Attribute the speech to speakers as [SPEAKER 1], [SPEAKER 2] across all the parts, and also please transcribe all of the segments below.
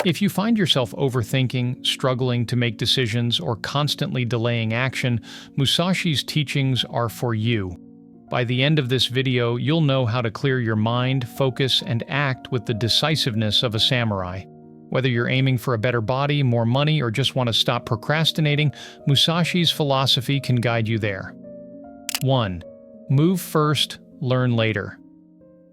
[SPEAKER 1] If you find yourself overthinking, struggling to make decisions, or constantly delaying action, Musashi's teachings are for you. By the end of this video, you'll know how to clear your mind, focus, and act with the decisiveness of a samurai. Whether you're aiming for a better body, more money, or just want to stop procrastinating, Musashi's philosophy can guide you there. 1. Move first, learn later.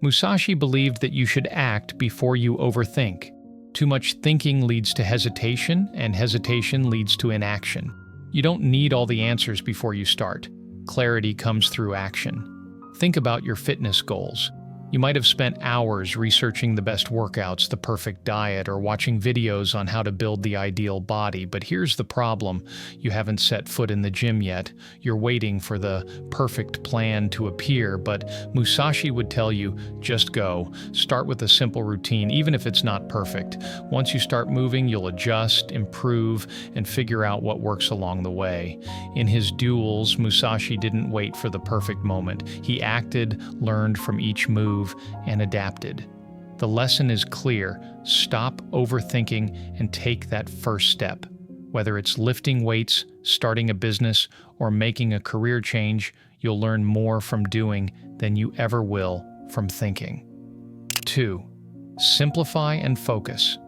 [SPEAKER 1] Musashi believed that you should act before you overthink. Too much thinking leads to hesitation, and hesitation leads to inaction. You don't need all the answers before you start. Clarity comes through action. Think about your fitness goals. You might have spent hours researching the best workouts, the perfect diet, or watching videos on how to build the ideal body, but here's the problem. You haven't set foot in the gym yet. You're waiting for the perfect plan to appear, but Musashi would tell you, just go. Start with a simple routine, even if it's not perfect. Once you start moving, you'll adjust, improve, and figure out what works along the way. In his duels, Musashi didn't wait for the perfect moment. He acted, learned from each move, and adapted. The lesson is clear. Stop overthinking and take that first step. Whether it's lifting weights, starting a business, or making a career change, you'll learn more from doing than you ever will from thinking. 2. Simplify and focus.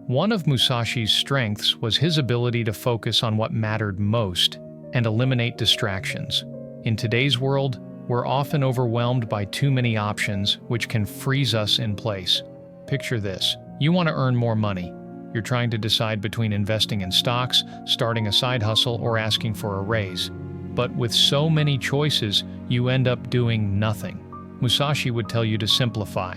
[SPEAKER 1] One of Musashi's strengths was his ability to focus on what mattered most and eliminate distractions. In today's world, we're often overwhelmed by too many options, which can freeze us in place. Picture this. You want to earn more money. You're trying to decide between investing in stocks, starting a side hustle, or asking for a raise. But with so many choices, you end up doing nothing. Musashi would tell you to simplify.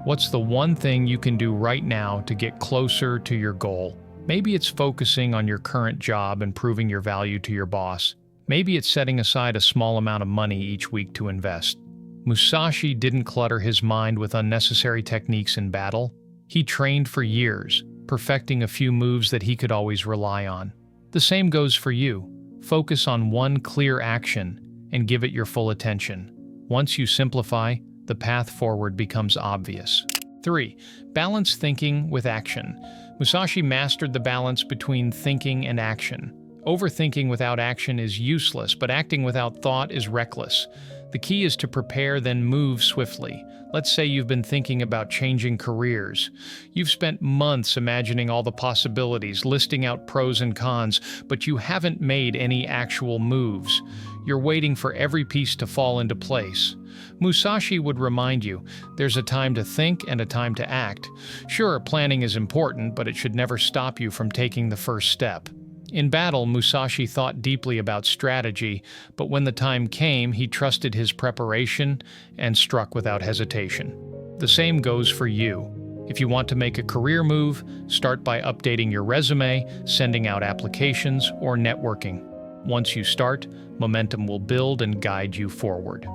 [SPEAKER 1] What's the one thing you can do right now to get closer to your goal? Maybe it's focusing on your current job and proving your value to your boss. Maybe it's setting aside a small amount of money each week to invest. Musashi didn't clutter his mind with unnecessary techniques in battle. He trained for years, perfecting a few moves that he could always rely on. The same goes for you. Focus on one clear action and give it your full attention. Once you simplify, the path forward becomes obvious. 3. Balance thinking with action. Musashi mastered the balance between thinking and action. Overthinking without action is useless, but acting without thought is reckless. The key is to prepare, then move swiftly. Let's say you've been thinking about changing careers. You've spent months imagining all the possibilities, listing out pros and cons, but you haven't made any actual moves. You're waiting for every piece to fall into place. Musashi would remind you, there's a time to think and a time to act. Sure, planning is important, but it should never stop you from taking the first step. In battle, Musashi thought deeply about strategy, but when the time came, he trusted his preparation and struck without hesitation. The same goes for you. If you want to make a career move, start by updating your resume, sending out applications, or networking. Once you start, momentum will build and guide you forward.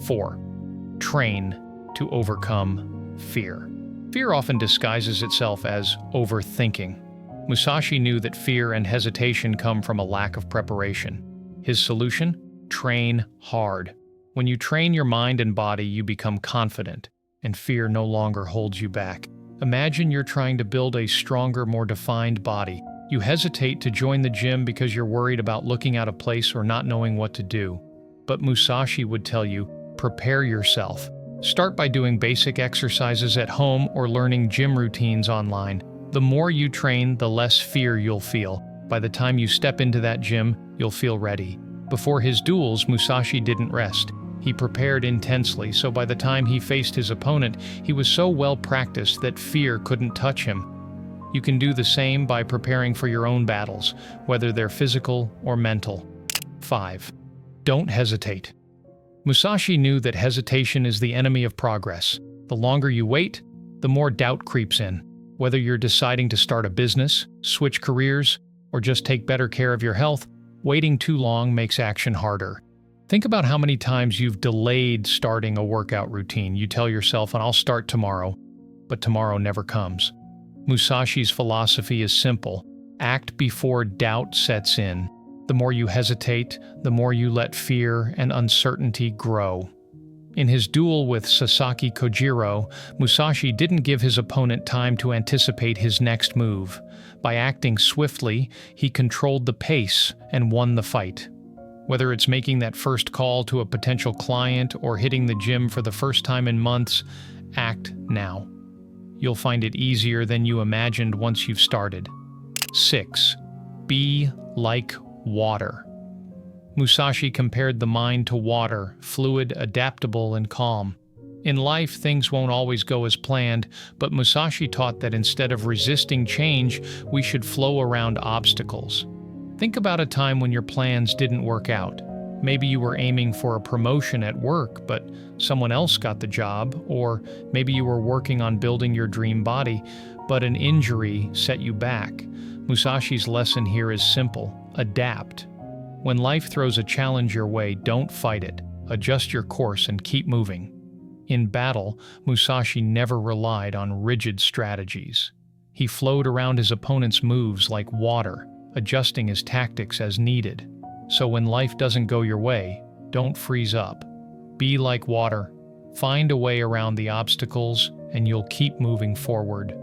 [SPEAKER 1] 4. Train to overcome fear. Fear often disguises itself as overthinking. Musashi knew that fear and hesitation come from a lack of preparation. His solution? Train hard. When you train your mind and body, you become confident, and fear no longer holds you back. Imagine you're trying to build a stronger, more defined body. You hesitate to join the gym because you're worried about looking out of place or not knowing what to do. But Musashi would tell you, prepare yourself. Start by doing basic exercises at home or learning gym routines online. The more you train, the less fear you'll feel. By the time you step into that gym, you'll feel ready. Before his duels, Musashi didn't rest. He prepared intensely, so by the time he faced his opponent, he was so well practiced that fear couldn't touch him. You can do the same by preparing for your own battles, whether they're physical or mental. 5. Don't hesitate. Musashi knew that hesitation is the enemy of progress. The longer you wait, the more doubt creeps in. Whether you're deciding to start a business, switch careers, or just take better care of your health, waiting too long makes action harder. Think about how many times you've delayed starting a workout routine. You tell yourself, I'll start tomorrow, but tomorrow never comes. Musashi's philosophy is simple. Act before doubt sets in. The more you hesitate, the more you let fear and uncertainty grow. In his duel with Sasaki Kojiro, Musashi didn't give his opponent time to anticipate his next move. By acting swiftly, he controlled the pace and won the fight. Whether it's making that first call to a potential client or hitting the gym for the first time in months, act now. You'll find it easier than you imagined once you've started. 6. Be like water. Musashi compared the mind to water, fluid, adaptable, and calm. In life, things won't always go as planned, but Musashi taught that instead of resisting change, we should flow around obstacles. Think about a time when your plans didn't work out. Maybe you were aiming for a promotion at work, but someone else got the job, or maybe you were working on building your dream body, but an injury set you back. Musashi's lesson here is simple: adapt. When life throws a challenge your way, don't fight it. Adjust your course and keep moving. In battle, Musashi never relied on rigid strategies. He flowed around his opponent's moves like water, adjusting his tactics as needed. So when life doesn't go your way, don't freeze up. Be like water. Find a way around the obstacles, and you'll keep moving forward.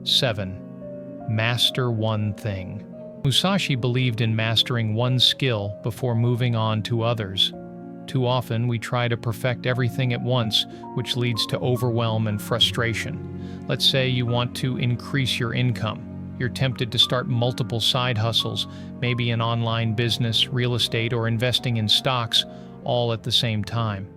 [SPEAKER 1] 7. Master one thing. Musashi believed in mastering one skill before moving on to others. Too often, we try to perfect everything at once, which leads to overwhelm and frustration. Let's say you want to increase your income. You're tempted to start multiple side hustles, maybe an online business, real estate, or investing in stocks, all at the same time.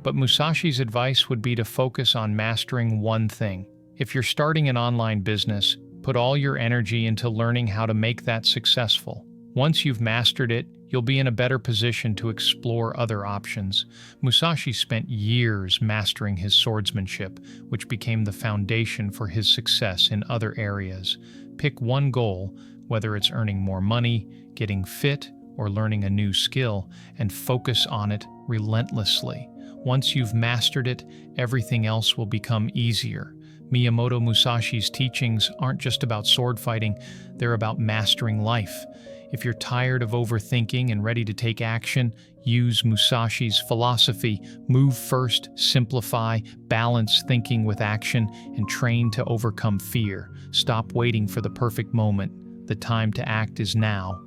[SPEAKER 1] But Musashi's advice would be to focus on mastering one thing. If you're starting an online business, put all your energy into learning how to make that successful. Once you've mastered it, you'll be in a better position to explore other options. Musashi spent years mastering his swordsmanship, which became the foundation for his success in other areas. Pick one goal, whether it's earning more money, getting fit, or learning a new skill, and focus on it relentlessly. Once you've mastered it, everything else will become easier. Miyamoto Musashi's teachings aren't just about sword fighting, they're about mastering life. If you're tired of overthinking and ready to take action, use Musashi's philosophy: move first, simplify, balance thinking with action, and train to overcome fear. Stop waiting for the perfect moment. The time to act is now.